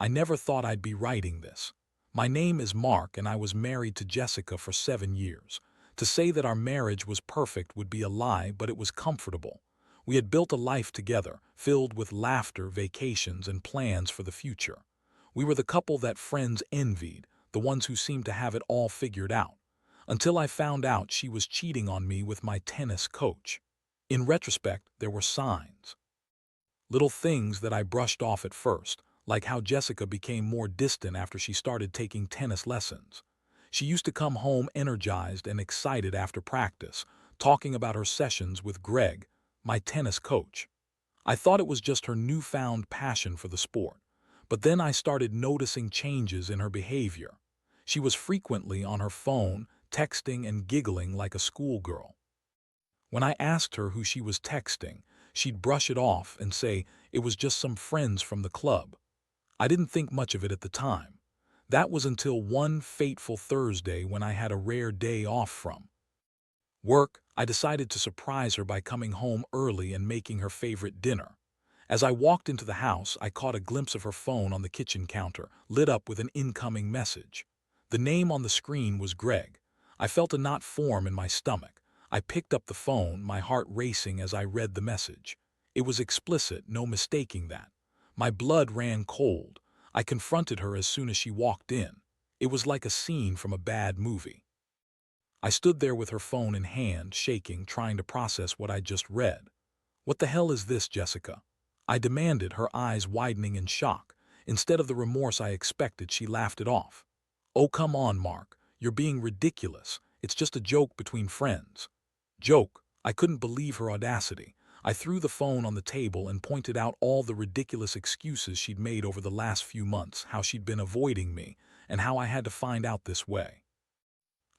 I never thought I'd be writing this. My name is Mark and I was married to Jessica for 7 years. To say that our marriage was perfect would be a lie, but it was comfortable. We had built a life together, filled with laughter, vacations, and plans for the future. We were the couple that friends envied, the ones who seemed to have it all figured out. Until I found out she was cheating on me with my tennis coach. In retrospect, there were signs. Little things that I brushed off at first, like how Jessica became more distant after she started taking tennis lessons. She used to come home energized and excited after practice, talking about her sessions with Greg, my tennis coach. I thought it was just her newfound passion for the sport. But then I started noticing changes in her behavior. She was frequently on her phone, texting and giggling like a schoolgirl. When I asked her who she was texting, she'd brush it off and say it was just some friends from the club. I didn't think much of it at the time. That was until one fateful Thursday when I had a rare day off from work. I decided to surprise her by coming home early and making her favorite dinner. As I walked into the house, I caught a glimpse of her phone on the kitchen counter, lit up with an incoming message. The name on the screen was Greg. I felt a knot form in my stomach. I picked up the phone, my heart racing as I read the message. It was explicit, no mistaking that. My blood ran cold. I confronted her as soon as she walked in. It was like a scene from a bad movie. I stood there with her phone in hand, shaking, trying to process what I'd just read. "What the hell is this, Jessica?" I demanded, her eyes widening in shock. Instead of the remorse I expected, she laughed it off. "Oh, come on, Mark. You're being ridiculous. It's just a joke between friends." Joke? I couldn't believe her audacity. I threw the phone on the table and pointed out all the ridiculous excuses she'd made over the last few months, how she'd been avoiding me, and how I had to find out this way.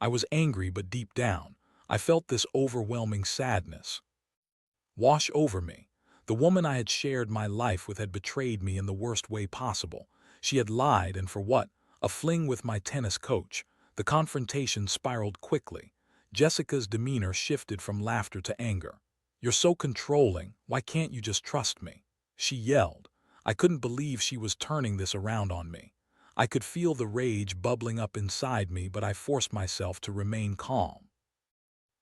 I was angry, but deep down, I felt this overwhelming sadness wash over me. The woman I had shared my life with had betrayed me in the worst way possible. She had lied, and for what? A fling with my tennis coach. The confrontation spiraled quickly. Jessica's demeanor shifted from laughter to anger. "You're so controlling. Why can't you just trust me?" she yelled. I couldn't believe she was turning this around on me. I could feel the rage bubbling up inside me, but I forced myself to remain calm.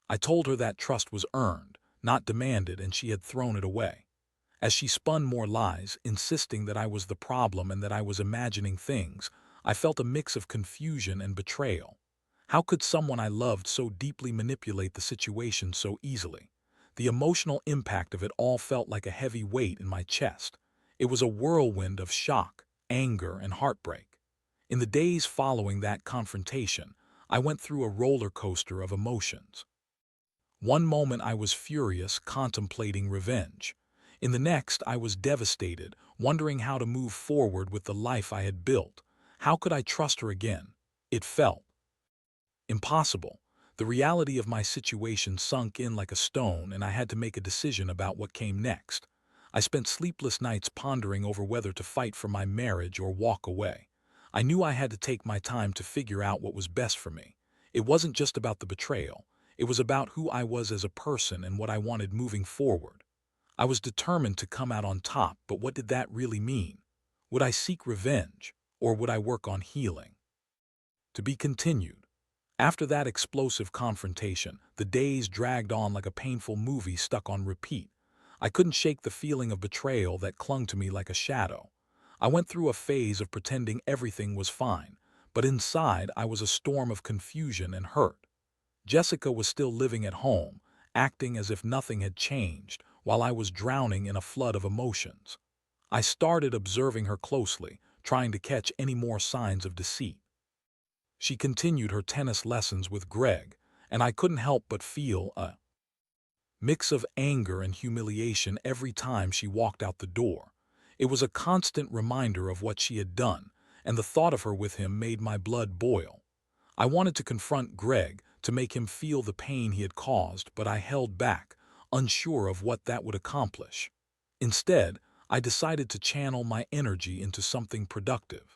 I told her that trust was earned, not demanded, and she had thrown it away. As she spun more lies, insisting that I was the problem and that I was imagining things, I felt a mix of confusion and betrayal. How could someone I loved so deeply manipulate the situation so easily? The emotional impact of it all felt like a heavy weight in my chest. It was a whirlwind of shock, anger, and heartbreak. In the days following that confrontation, I went through a roller coaster of emotions. One moment I was furious, contemplating revenge. In the next, I was devastated, wondering how to move forward with the life I had built. How could I trust her again? It felt impossible. The reality of my situation sunk in like a stone, and I had to make a decision about what came next. I spent sleepless nights pondering over whether to fight for my marriage or walk away. I knew I had to take my time to figure out what was best for me. It wasn't just about the betrayal. It was about who I was as a person and what I wanted moving forward. I was determined to come out on top, but what did that really mean? Would I seek revenge, or would I work on healing? To be continued. After that explosive confrontation, the days dragged on like a painful movie stuck on repeat. I couldn't shake the feeling of betrayal that clung to me like a shadow. I went through a phase of pretending everything was fine, but inside I was a storm of confusion and hurt. Jessica was still living at home, acting as if nothing had changed, while I was drowning in a flood of emotions. I started observing her closely, trying to catch any more signs of deceit. She continued her tennis lessons with Greg, and I couldn't help but feel a mix of anger and humiliation every time she walked out the door. It was a constant reminder of what she had done, and the thought of her with him made my blood boil. I wanted to confront Greg, to make him feel the pain he had caused, but I held back, unsure of what that would accomplish. Instead, I decided to channel my energy into something productive.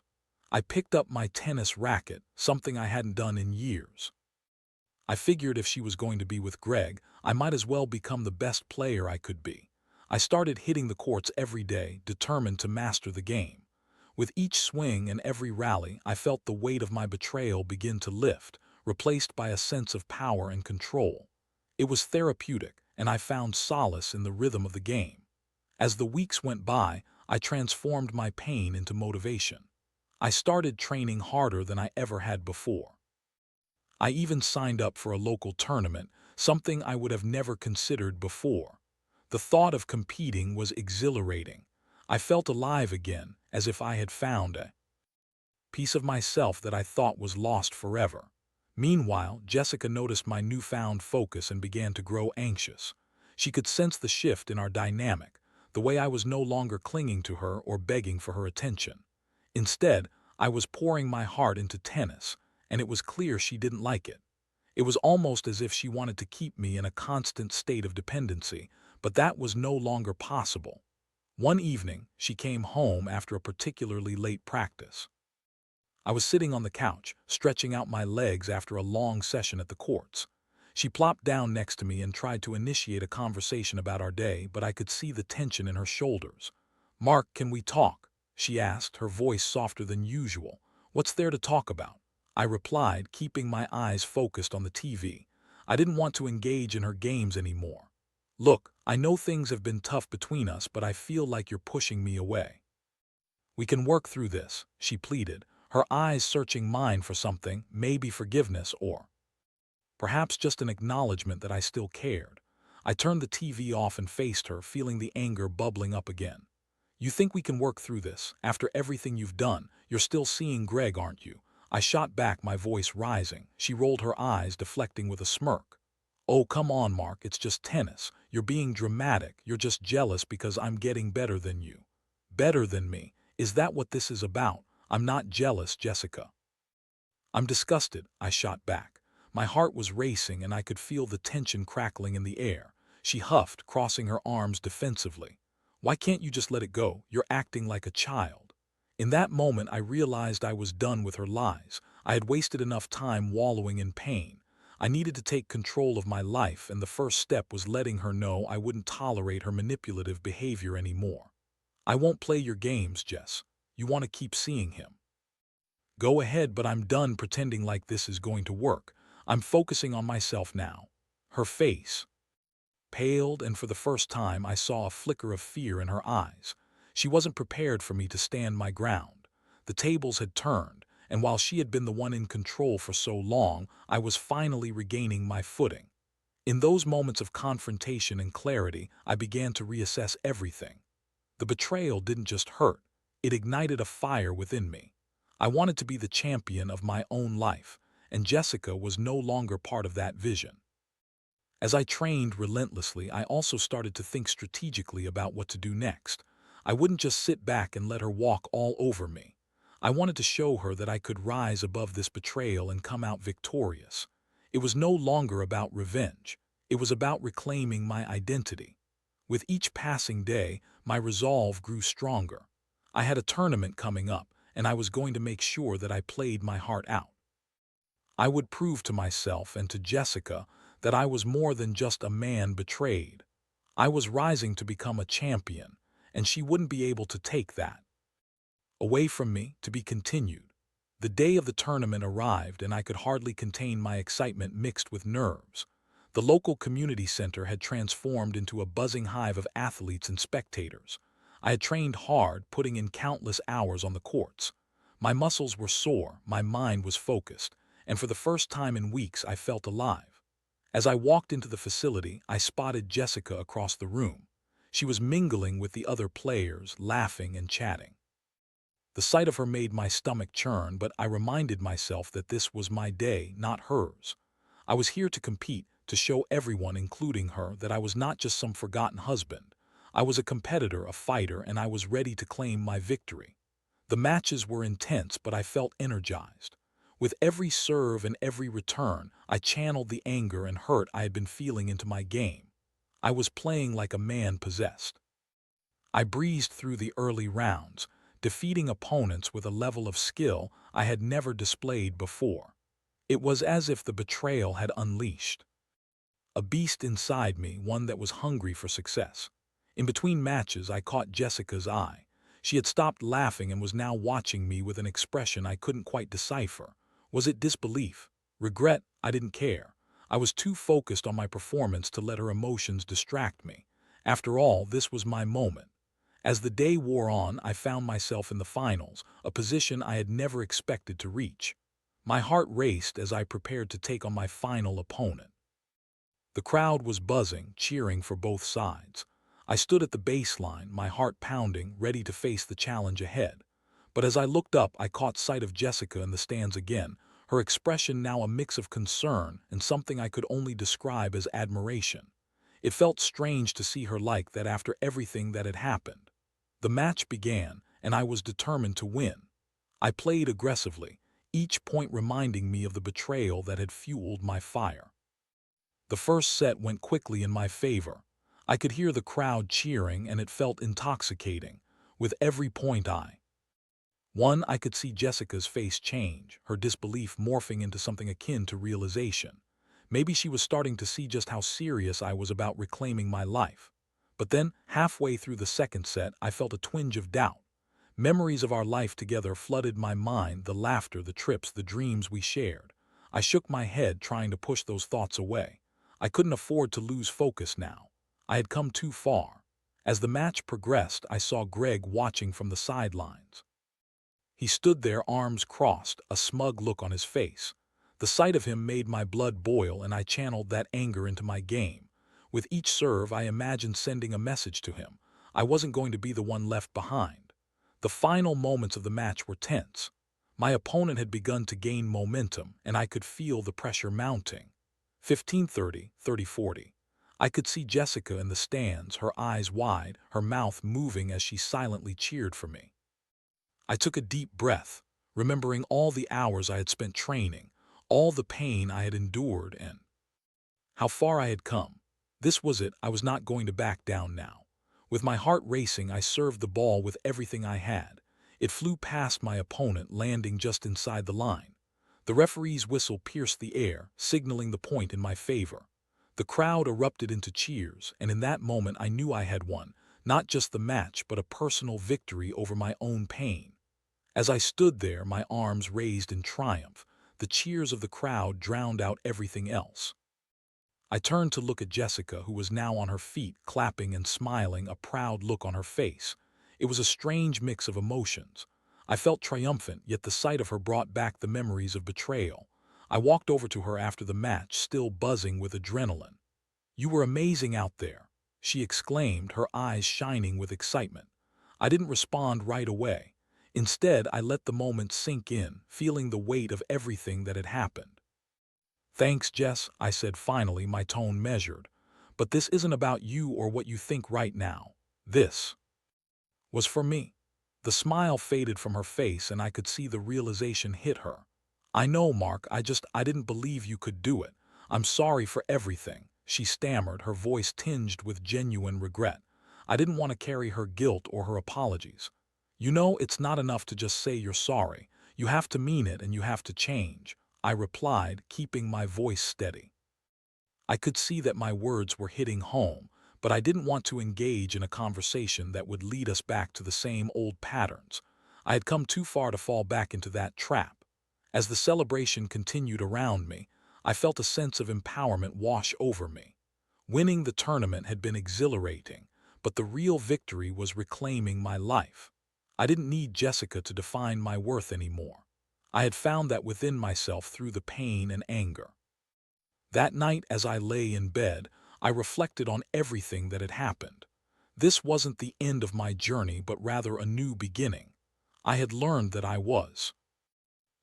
I picked up my tennis racket, something I hadn't done in years. I figured if she was going to be with Greg, I might as well become the best player I could be. I started hitting the courts every day, determined to master the game. With each swing and every rally, I felt the weight of my betrayal begin to lift, replaced by a sense of power and control. It was therapeutic, and I found solace in the rhythm of the game. As the weeks went by, I transformed my pain into motivation. I started training harder than I ever had before. I even signed up for a local tournament, something I would have never considered before. The thought of competing was exhilarating. I felt alive again, as if I had found a piece of myself that I thought was lost forever. Meanwhile, Jessica noticed my newfound focus and began to grow anxious. She could sense the shift in our dynamic, the way I was no longer clinging to her or begging for her attention. Instead, I was pouring my heart into tennis, and it was clear she didn't like it. It was almost as if she wanted to keep me in a constant state of dependency, but that was no longer possible. One evening, she came home after a particularly late practice. I was sitting on the couch, stretching out my legs after a long session at the courts. She plopped down next to me and tried to initiate a conversation about our day, but I could see the tension in her shoulders. "Mark, can we talk?" she asked, her voice softer than usual. "What's there to talk about?" I replied, keeping my eyes focused on the TV. I didn't want to engage in her games anymore. "Look, I know things have been tough between us, but I feel like you're pushing me away. We can work through this," she pleaded, her eyes searching mine for something, maybe forgiveness or perhaps just an acknowledgement that I still cared. I turned the TV off and faced her, feeling the anger bubbling up again. "You think we can work through this? After everything you've done, you're still seeing Greg, aren't you?" I shot back, my voice rising. She rolled her eyes, deflecting with a smirk. "Oh, come on, Mark, it's just tennis. You're being dramatic. You're just jealous because I'm getting better than you." "Better than me? Is that what this is about?" "I'm not jealous, Jessica. I'm disgusted," I shot back. My heart was racing and I could feel the tension crackling in the air. She huffed, crossing her arms defensively. "Why can't you just let it go? You're acting like a child." In that moment, I realized I was done with her lies. I had wasted enough time wallowing in pain. I needed to take control of my life, and the first step was letting her know I wouldn't tolerate her manipulative behavior anymore. "I won't play your games, Jess. You want to keep seeing him. Go ahead, but I'm done pretending like this is going to work. I'm focusing on myself now." Her face paled, and for the first time I saw a flicker of fear in her eyes. She wasn't prepared for me to stand my ground. The tables had turned, and while she had been the one in control for so long, I was finally regaining my footing. In those moments of confrontation and clarity, I began to reassess everything. The betrayal didn't just hurt, it ignited a fire within me. I wanted to be the champion of my own life, and Jessica was no longer part of that vision. As I trained relentlessly, I also started to think strategically about what to do next. I wouldn't just sit back and let her walk all over me. I wanted to show her that I could rise above this betrayal and come out victorious. It was no longer about revenge. It was about reclaiming my identity. With each passing day, my resolve grew stronger. I had a tournament coming up, and I was going to make sure that I played my heart out. I would prove to myself and to Jessica that I was more than just a man betrayed. I was rising to become a champion, and she wouldn't be able to take that away from me. To be continued. The day of the tournament arrived, and I could hardly contain my excitement mixed with nerves. The local community center had transformed into a buzzing hive of athletes and spectators. I had trained hard, putting in countless hours on the courts. My muscles were sore, my mind was focused, and for the first time in weeks I felt alive. As I walked into the facility, I spotted Jessica across the room. She was mingling with the other players, laughing and chatting. The sight of her made my stomach churn, but I reminded myself that this was my day, not hers. I was here to compete, to show everyone, including her, that I was not just some forgotten husband. I was a competitor, a fighter, and I was ready to claim my victory. The matches were intense, but I felt energized. With every serve and every return, I channeled the anger and hurt I had been feeling into my game. I was playing like a man possessed. I breezed through the early rounds, defeating opponents with a level of skill I had never displayed before. It was as if the betrayal had unleashed a beast inside me, one that was hungry for success. In between matches, I caught Jessica's eye. She had stopped laughing and was now watching me with an expression I couldn't quite decipher. Was it disbelief? Regret? I didn't care. I was too focused on my performance to let her emotions distract me. After all, this was my moment. As the day wore on, I found myself in the finals, a position I had never expected to reach. My heart raced as I prepared to take on my final opponent. The crowd was buzzing, cheering for both sides. I stood at the baseline, my heart pounding, ready to face the challenge ahead. But as I looked up, I caught sight of Jessica in the stands again, her expression now a mix of concern and something I could only describe as admiration. It felt strange to see her like that after everything that had happened. The match began, and I was determined to win. I played aggressively, each point reminding me of the betrayal that had fueled my fire. The first set went quickly in my favor. I could hear the crowd cheering, and it felt intoxicating. With every point I won, I could see Jessica's face change, her disbelief morphing into something akin to realization. Maybe she was starting to see just how serious I was about reclaiming my life. But then, halfway through the second set, I felt a twinge of doubt. Memories of our life together flooded my mind, the laughter, the trips, the dreams we shared. I shook my head, trying to push those thoughts away. I couldn't afford to lose focus now. I had come too far. As the match progressed, I saw Greg watching from the sidelines. He stood there, arms crossed, a smug look on his face. The sight of him made my blood boil, and I channeled that anger into my game. With each serve, I imagined sending a message to him. I wasn't going to be the one left behind. The final moments of the match were tense. My opponent had begun to gain momentum, and I could feel the pressure mounting. 15-30, 30-40. I could see Jessica in the stands, her eyes wide, her mouth moving as she silently cheered for me. I took a deep breath, remembering all the hours I had spent training, all the pain I had endured, and how far I had come. This was it. I was not going to back down now. With my heart racing, I served the ball with everything I had. It flew past my opponent, landing just inside the line. The referee's whistle pierced the air, signaling the point in my favor. The crowd erupted into cheers, and in that moment I knew I had won, not just the match, but a personal victory over my own pain. As I stood there, my arms raised in triumph, the cheers of the crowd drowned out everything else. I turned to look at Jessica, who was now on her feet, clapping and smiling, a proud look on her face. It was a strange mix of emotions. I felt triumphant, yet the sight of her brought back the memories of betrayal. I walked over to her after the match, still buzzing with adrenaline. "You were amazing out there," she exclaimed, her eyes shining with excitement. I didn't respond right away. Instead, I let the moment sink in, feeling the weight of everything that had happened. "Thanks, Jess," I said finally, my tone measured. "But this isn't about you or what you think right now. This was for me." The smile faded from her face, and I could see the realization hit her. "I know, Mark, I didn't believe you could do it. I'm sorry for everything," she stammered, her voice tinged with genuine regret. I didn't want to carry her guilt or her apologies. "You know, it's not enough to just say you're sorry. You have to mean it, and you have to change," I replied, keeping my voice steady. I could see that my words were hitting home, but I didn't want to engage in a conversation that would lead us back to the same old patterns. I had come too far to fall back into that trap. As the celebration continued around me, I felt a sense of empowerment wash over me. Winning the tournament had been exhilarating, but the real victory was reclaiming my life. I didn't need Jessica to define my worth anymore. I had found that within myself through the pain and anger. That night, as I lay in bed, I reflected on everything that had happened. This wasn't the end of my journey, but rather a new beginning. I had learned that I was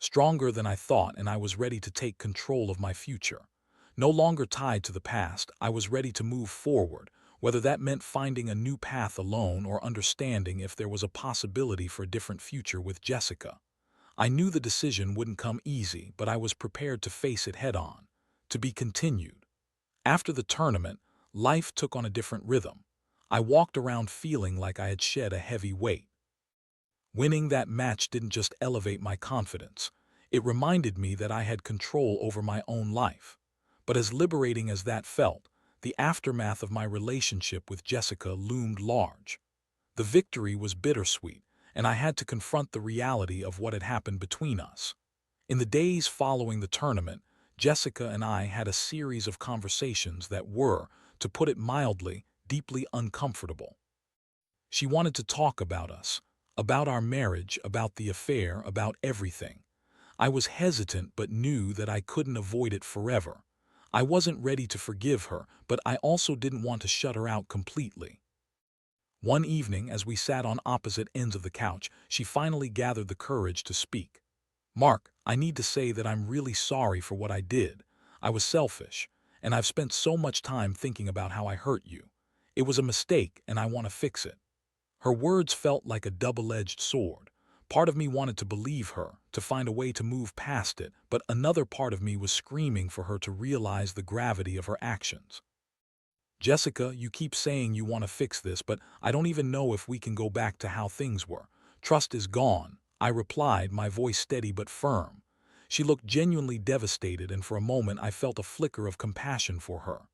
stronger than I thought, and I was ready to take control of my future. No longer tied to the past, I was ready to move forward, whether that meant finding a new path alone or understanding if there was a possibility for a different future with Jessica. I knew the decision wouldn't come easy, but I was prepared to face it head on. To be continued. After the tournament, life took on a different rhythm. I walked around feeling like I had shed a heavy weight. Winning that match didn't just elevate my confidence. It reminded me that I had control over my own life. But as liberating as that felt, the aftermath of my relationship with Jessica loomed large. The victory was bittersweet, and I had to confront the reality of what had happened between us. In the days following the tournament, Jessica and I had a series of conversations that were, to put it mildly, deeply uncomfortable. She wanted to talk about us, about our marriage, about the affair, about everything. I was hesitant but knew that I couldn't avoid it forever. I wasn't ready to forgive her, but I also didn't want to shut her out completely. One evening, as we sat on opposite ends of the couch, she finally gathered the courage to speak. "Mark, I need to say that I'm really sorry for what I did. I was selfish, and I've spent so much time thinking about how I hurt you. It was a mistake, and I want to fix it." Her words felt like a double-edged sword. Part of me wanted to believe her, to find a way to move past it, but another part of me was screaming for her to realize the gravity of her actions. "Jessica, you keep saying you want to fix this, but I don't even know if we can go back to how things were. Trust is gone," I replied, my voice steady but firm. She looked genuinely devastated, and for a moment I felt a flicker of compassion for her.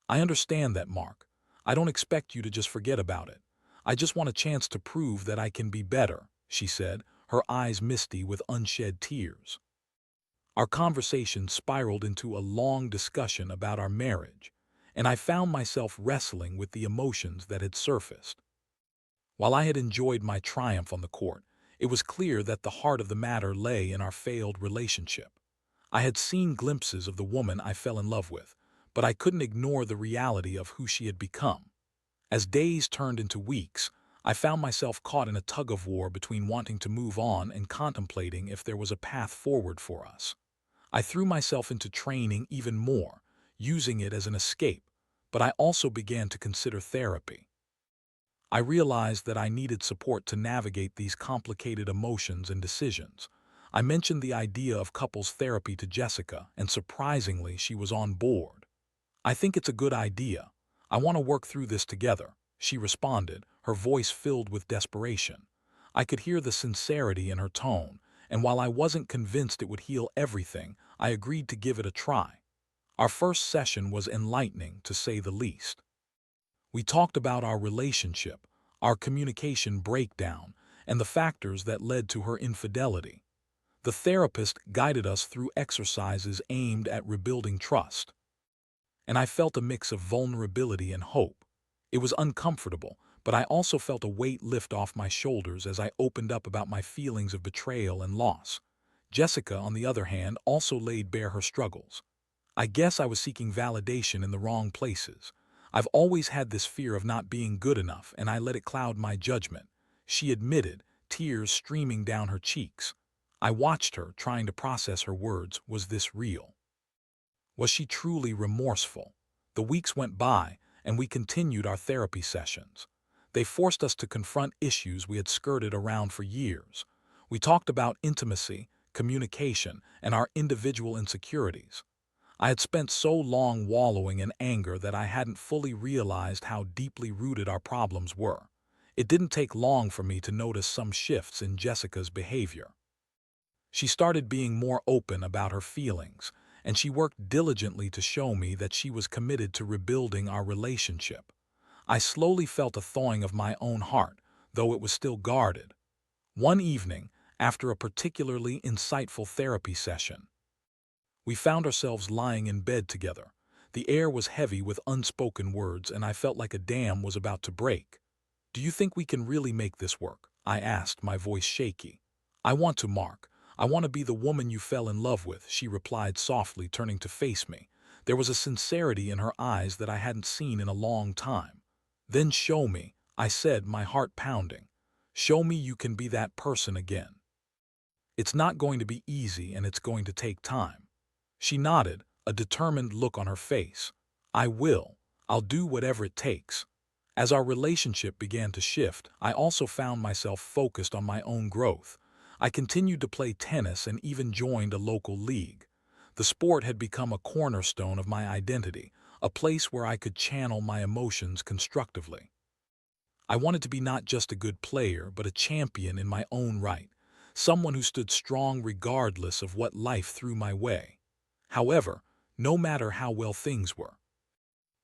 "I understand that, Mark. I don't expect you to just forget about it. I just want a chance to prove that I can be better," she said, her eyes misty with unshed tears. Our conversation spiraled into a long discussion about our marriage, and I found myself wrestling with the emotions that had surfaced. While I had enjoyed my triumph on the court, it was clear that the heart of the matter lay in our failed relationship. I had seen glimpses of the woman I fell in love with, but I couldn't ignore the reality of who she had become. As days turned into weeks, I found myself caught in a tug-of-war between wanting to move on and contemplating if there was a path forward for us. I threw myself into training even more, using it as an escape, but I also began to consider therapy. I realized that I needed support to navigate these complicated emotions and decisions. I mentioned the idea of couples therapy to Jessica, and surprisingly, she was on board. "I think it's a good idea. I want to work through this together," she responded, her voice filled with desperation. I could hear the sincerity in her tone, and while I wasn't convinced it would heal everything, I agreed to give it a try. Our first session was enlightening, to say the least. We talked about our relationship, our communication breakdown, and the factors that led to her infidelity. The therapist guided us through exercises aimed at rebuilding trust, and I felt a mix of vulnerability and hope. It was uncomfortable, but I also felt a weight lift off my shoulders as I opened up about my feelings of betrayal and loss. Jessica, on the other hand, also laid bare her struggles. "I guess I was seeking validation in the wrong places. I've always had this fear of not being good enough, and I let it cloud my judgment," she admitted, tears streaming down her cheeks. I watched her, trying to process her words. Was this real? Was she truly remorseful? The weeks went by, and we continued our therapy sessions. They forced us to confront issues we had skirted around for years. We talked about intimacy, communication, and our individual insecurities. I had spent so long wallowing in anger that I hadn't fully realized how deeply rooted our problems were. It didn't take long for me to notice some shifts in Jessica's behavior. She started being more open about her feelings, and she worked diligently to show me that she was committed to rebuilding our relationship. I slowly felt a thawing of my own heart, though it was still guarded. One evening, after a particularly insightful therapy session, we found ourselves lying in bed together. The air was heavy with unspoken words, and I felt like a dam was about to break. "Do you think we can really make this work?" I asked, my voice shaky. "I want to, Mark. I want to be the woman you fell in love with," she replied softly, turning to face me. There was a sincerity in her eyes that I hadn't seen in a long time. "Then show me," I said, my heart pounding. "Show me you can be that person again. It's not going to be easy, and it's going to take time." She nodded, a determined look on her face. "I will. I'll do whatever it takes." As our relationship began to shift, I also found myself focused on my own growth. I continued to play tennis and even joined a local league. The sport had become a cornerstone of my identity, a place where I could channel my emotions constructively. I wanted to be not just a good player, but a champion in my own right, someone who stood strong regardless of what life threw my way. However, no matter how well things were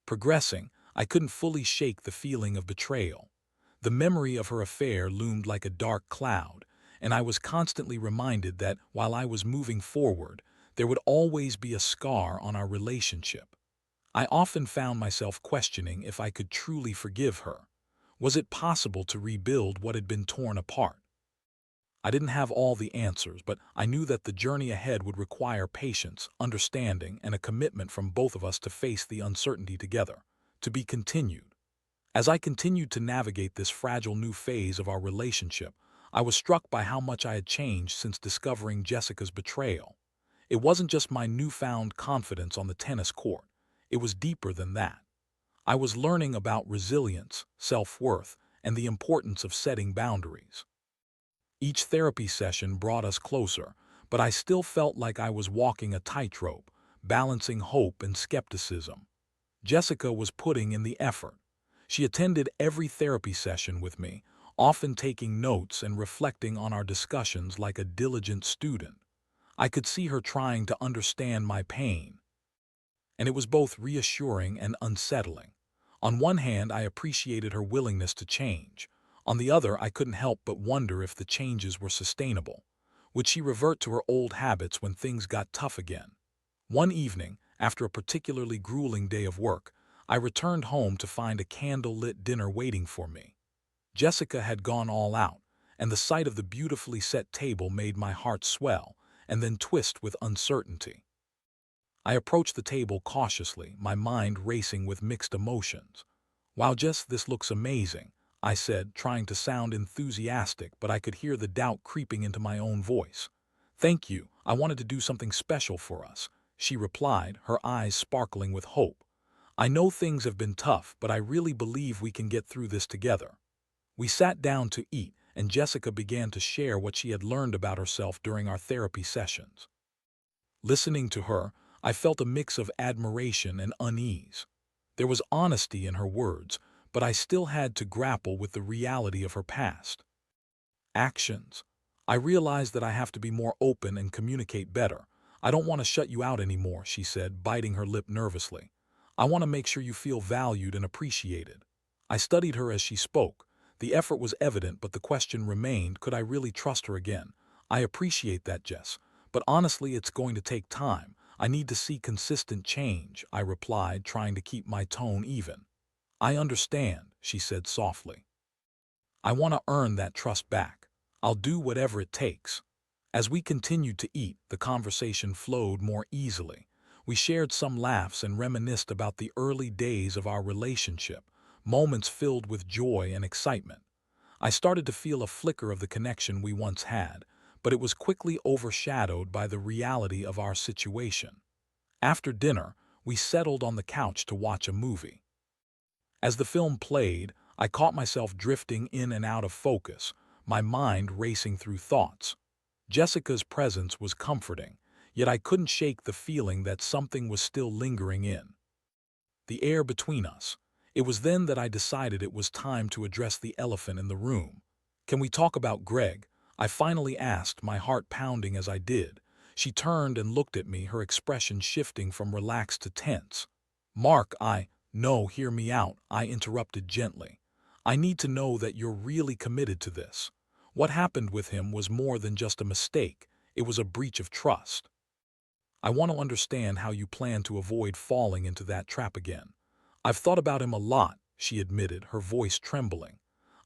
progressing, I couldn't fully shake the feeling of betrayal. The memory of her affair loomed like a dark cloud, and I was constantly reminded that while I was moving forward, there would always be a scar on our relationship. I often found myself questioning if I could truly forgive her. Was it possible to rebuild what had been torn apart? I didn't have all the answers, but I knew that the journey ahead would require patience, understanding, and a commitment from both of us to face the uncertainty together. To be continued. As I continued to navigate this fragile new phase of our relationship, I was struck by how much I had changed since discovering Jessica's betrayal. It wasn't just my newfound confidence on the tennis court. It was deeper than that. I was learning about resilience, self-worth, and the importance of setting boundaries. Each therapy session brought us closer, but I still felt like I was walking a tightrope, balancing hope and skepticism. Jessica was putting in the effort. She attended every therapy session with me, often taking notes and reflecting on our discussions like a diligent student. I could see her trying to understand my pain, and it was both reassuring and unsettling. On one hand, I appreciated her willingness to change. On the other, I couldn't help but wonder if the changes were sustainable. Would she revert to her old habits when things got tough again? One evening, after a particularly grueling day of work, I returned home to find a candle-lit dinner waiting for me. Jessica had gone all out, and the sight of the beautifully set table made my heart swell and then twist with uncertainty. I approached the table cautiously, my mind racing with mixed emotions. "Wow, Jess, this looks amazing," I said, trying to sound enthusiastic, but I could hear the doubt creeping into my own voice. "Thank you, I wanted to do something special for us," she replied, her eyes sparkling with hope. "I know things have been tough, but I really believe we can get through this together." We sat down to eat, and Jessica began to share what she had learned about herself during our therapy sessions. Listening to her, I felt a mix of admiration and unease. There was honesty in her words, but I still had to grapple with the reality of her past. Actions. I realized that I have to be more open and communicate better. "I don't want to shut you out anymore," she said, biting her lip nervously. "I want to make sure you feel valued and appreciated." I studied her as she spoke. The effort was evident, but the question remained, could I really trust her again? "I appreciate that, Jess, but honestly, it's going to take time. I need to see consistent change," I replied, trying to keep my tone even. "I understand," she said softly. "I want to earn that trust back. I'll do whatever it takes." As we continued to eat, the conversation flowed more easily. We shared some laughs and reminisced about the early days of our relationship, moments filled with joy and excitement. I started to feel a flicker of the connection we once had, but it was quickly overshadowed by the reality of our situation. After dinner, we settled on the couch to watch a movie. As the film played, I caught myself drifting in and out of focus, my mind racing through thoughts. Jessica's presence was comforting, yet I couldn't shake the feeling that something was still lingering in the air between us. It was then that I decided it was time to address the elephant in the room. "Can we talk about Greg?" I finally asked, my heart pounding as I did. She turned and looked at me, her expression shifting from relaxed to tense. "Mark, No, hear me out," I interrupted gently. "I need to know that you're really committed to this. What happened with him was more than just a mistake, it was a breach of trust. I want to understand how you plan to avoid falling into that trap again." "I've thought about him a lot," she admitted, her voice trembling.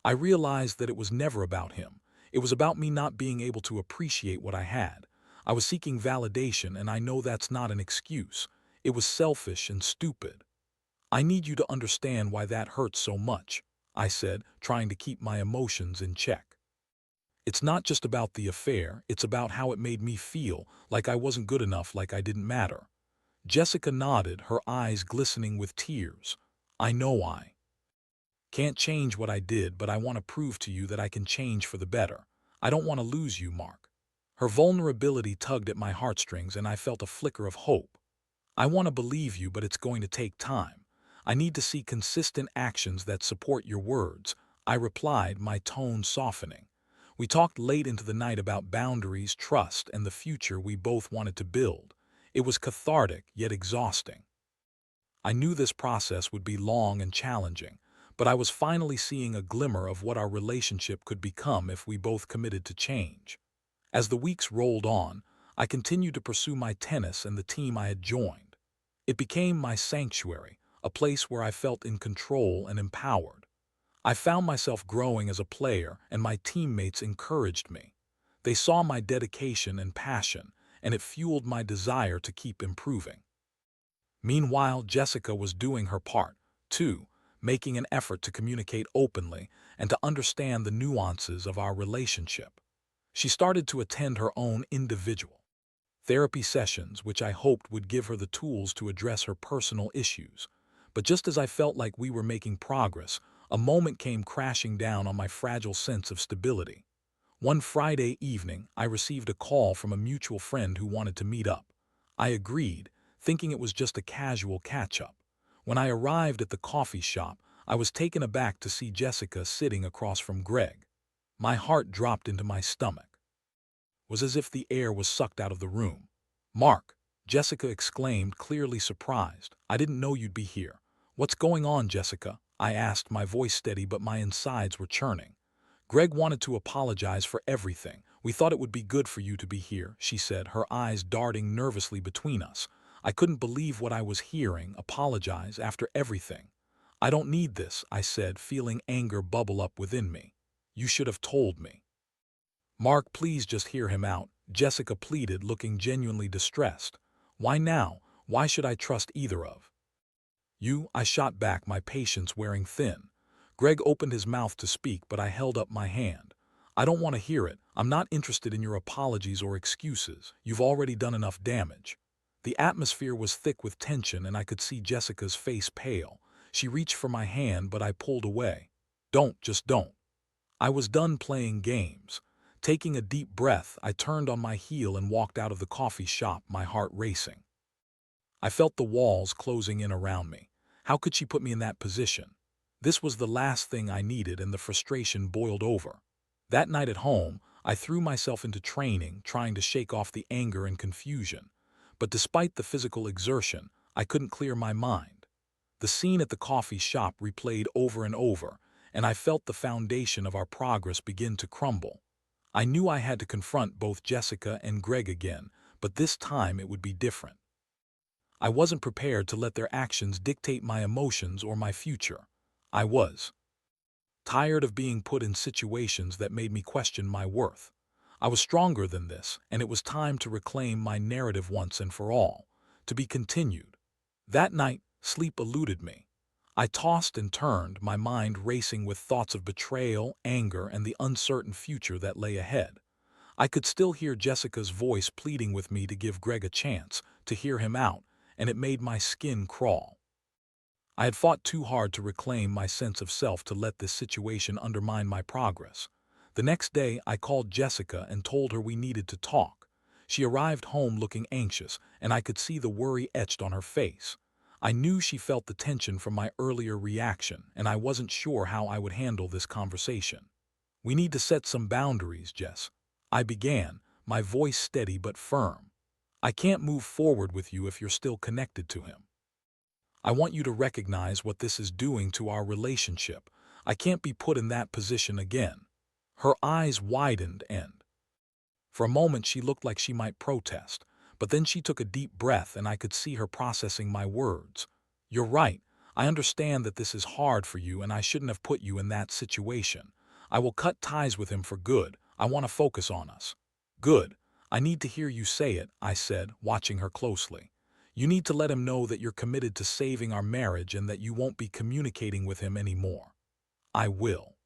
"I realized that it was never about him. It was about me not being able to appreciate what I had. I was seeking validation, and I know that's not an excuse. It was selfish and stupid. I need you to understand why that hurts so much," I said, trying to keep my emotions in check. "It's not just about the affair, it's about how it made me feel, like I wasn't good enough, like I didn't matter." Jessica nodded, her eyes glistening with tears. "I know I can't change what I did, but I want to prove to you that I can change for the better. I don't want to lose you, Mark." Her vulnerability tugged at my heartstrings, and I felt a flicker of hope. "I want to believe you, but it's going to take time. I need to see consistent actions that support your words," I replied, my tone softening. We talked late into the night about boundaries, trust, and the future we both wanted to build. It was cathartic, yet exhausting. I knew this process would be long and challenging, but I was finally seeing a glimmer of what our relationship could become if we both committed to change. As the weeks rolled on, I continued to pursue my tennis and the team I had joined. It became my sanctuary, a place where I felt in control and empowered. I found myself growing as a player, and my teammates encouraged me. They saw my dedication and passion, and it fueled my desire to keep improving. Meanwhile, Jessica was doing her part, too, making an effort to communicate openly and to understand the nuances of our relationship. She started to attend her own individual therapy sessions, which I hoped would give her the tools to address her personal issues. But just as I felt like we were making progress, a moment came crashing down on my fragile sense of stability. One Friday evening, I received a call from a mutual friend who wanted to meet up. I agreed, thinking it was just a casual catch-up. When I arrived at the coffee shop, I was taken aback to see Jessica sitting across from Greg. My heart dropped into my stomach. It was as if the air was sucked out of the room. "Mark," Jessica exclaimed, clearly surprised. "I didn't know you'd be here." "What's going on, Jessica?" I asked, my voice steady but my insides were churning. "Greg wanted to apologize for everything. We thought it would be good for you to be here," she said, her eyes darting nervously between us. I couldn't believe what I was hearing. Apologize after everything. "I don't need this," I said, feeling anger bubble up within me. "You should have told me." "Mark, please just hear him out," Jessica pleaded, looking genuinely distressed. "Why now? Why should I trust either of you?" I shot back, my patience wearing thin. Greg opened his mouth to speak, but I held up my hand. "I don't want to hear it. I'm not interested in your apologies or excuses. You've already done enough damage." The atmosphere was thick with tension, and I could see Jessica's face pale. She reached for my hand, but I pulled away. "Don't, just don't." I was done playing games. Taking a deep breath, I turned on my heel and walked out of the coffee shop, my heart racing. I felt the walls closing in around me. How could she put me in that position? This was the last thing I needed, and the frustration boiled over. That night at home, I threw myself into training, trying to shake off the anger and confusion. But despite the physical exertion, I couldn't clear my mind. The scene at the coffee shop replayed over and over, and I felt the foundation of our progress begin to crumble. I knew I had to confront both Jessica and Greg again, but this time it would be different. I wasn't prepared to let their actions dictate my emotions or my future. I was tired of being put in situations that made me question my worth. I was stronger than this, and it was time to reclaim my narrative once and for all. To be continued. That night, sleep eluded me. I tossed and turned, my mind racing with thoughts of betrayal, anger, and the uncertain future that lay ahead. I could still hear Jessica's voice pleading with me to give Greg a chance, to hear him out, and it made my skin crawl. I had fought too hard to reclaim my sense of self to let this situation undermine my progress. The next day, I called Jessica and told her we needed to talk. She arrived home looking anxious, and I could see the worry etched on her face. I knew she felt the tension from my earlier reaction, and I wasn't sure how I would handle this conversation. "We need to set some boundaries, Jess," I began, my voice steady but firm. "I can't move forward with you if you're still connected to him. I want you to recognize what this is doing to our relationship. I can't be put in that position again." Her eyes widened, and for a moment she looked like she might protest, but then she took a deep breath and I could see her processing my words. "You're right. I understand that this is hard for you and I shouldn't have put you in that situation. I will cut ties with him for good. I want to focus on us." "Good. I need to hear you say it," I said, watching her closely. "You need to let him know that you're committed to saving our marriage and that you won't be communicating with him anymore." "I will.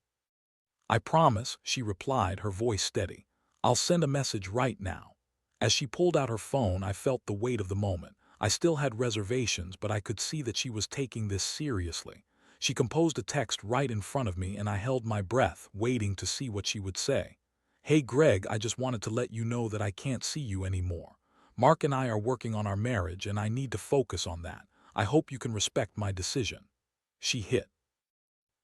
I promise," she replied, her voice steady. "I'll send a message right now." As she pulled out her phone, I felt the weight of the moment. I still had reservations, but I could see that she was taking this seriously. She composed a text right in front of me, and I held my breath, waiting to see what she would say. "Hey Greg, I just wanted to let you know that I can't see you anymore. Mark and I are working on our marriage, and I need to focus on that. I hope you can respect my decision." She hit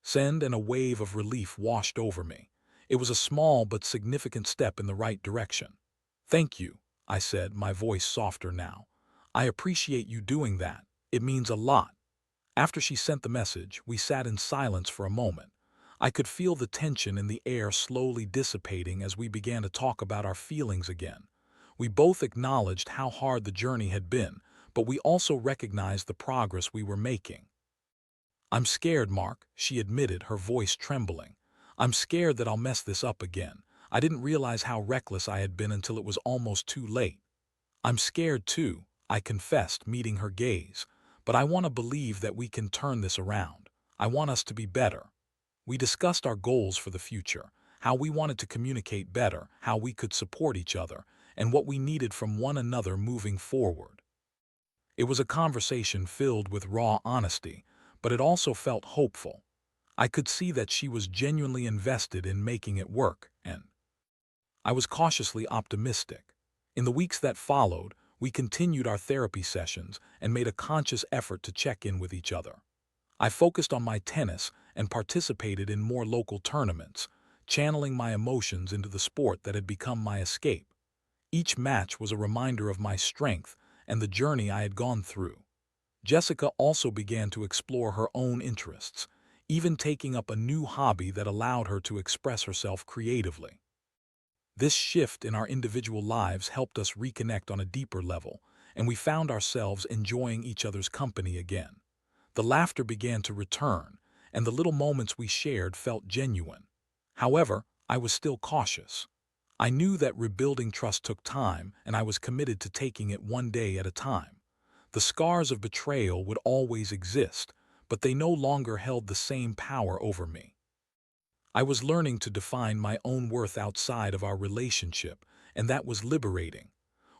send, and a wave of relief washed over me. It was a small but significant step in the right direction. "Thank you," I said, my voice softer now. "I appreciate you doing that. It means a lot." After she sent the message, we sat in silence for a moment. I could feel the tension in the air slowly dissipating as we began to talk about our feelings again. We both acknowledged how hard the journey had been, but we also recognized the progress we were making. "I'm scared, Mark," she admitted, her voice trembling. "I'm scared that I'll mess this up again. I didn't realize how reckless I had been until it was almost too late." "I'm scared too," I confessed, meeting her gaze. "But I want to believe that we can turn this around. I want us to be better." We discussed our goals for the future, how we wanted to communicate better, how we could support each other, and what we needed from one another moving forward. It was a conversation filled with raw honesty, but it also felt hopeful. I could see that she was genuinely invested in making it work, and I was cautiously optimistic. In the weeks that followed, we continued our therapy sessions and made a conscious effort to check in with each other. I focused on my tennis and participated in more local tournaments, channeling my emotions into the sport that had become my escape. Each match was a reminder of my strength and the journey I had gone through. Jessica also began to explore her own interests, even taking up a new hobby that allowed her to express herself creatively. This shift in our individual lives helped us reconnect on a deeper level, and we found ourselves enjoying each other's company again. The laughter began to return, and the little moments we shared felt genuine. However, I was still cautious. I knew that rebuilding trust took time, and I was committed to taking it one day at a time. The scars of betrayal would always exist, but they no longer held the same power over me. I was learning to define my own worth outside of our relationship, and that was liberating.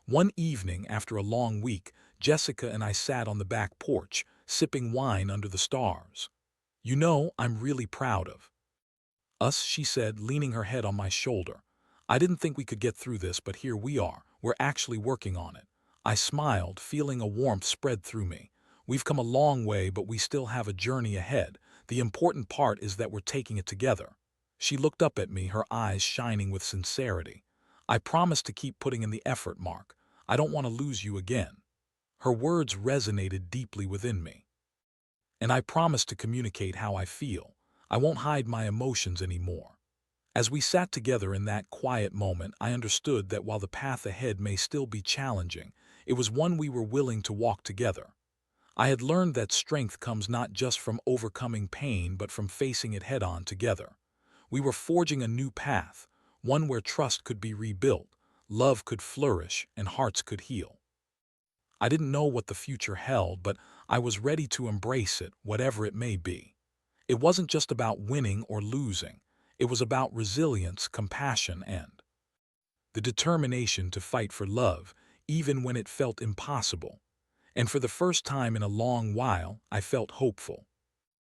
One evening, after a long week, Jessica and I sat on the back porch, sipping wine under the stars. "You know, I'm really proud of us," she said, leaning her head on my shoulder. "I didn't think we could get through this, but here we are. We're actually working on it." I smiled, feeling a warmth spread through me. "We've come a long way, but we still have a journey ahead. The important part is that we're taking it together." She looked up at me, her eyes shining with sincerity. "I promise to keep putting in the effort, Mark. I don't want to lose you again." Her words resonated deeply within me. "And I promise to communicate how I feel. I won't hide my emotions anymore." As we sat together in that quiet moment, I understood that while the path ahead may still be challenging, it was one we were willing to walk together. I had learned that strength comes not just from overcoming pain, but from facing it head-on together. We were forging a new path, one where trust could be rebuilt, love could flourish, and hearts could heal. I didn't know what the future held, but I was ready to embrace it, whatever it may be. It wasn't just about winning or losing. It was about resilience, compassion, and the determination to fight for love, even when it felt impossible. And for the first time in a long while, I felt hopeful.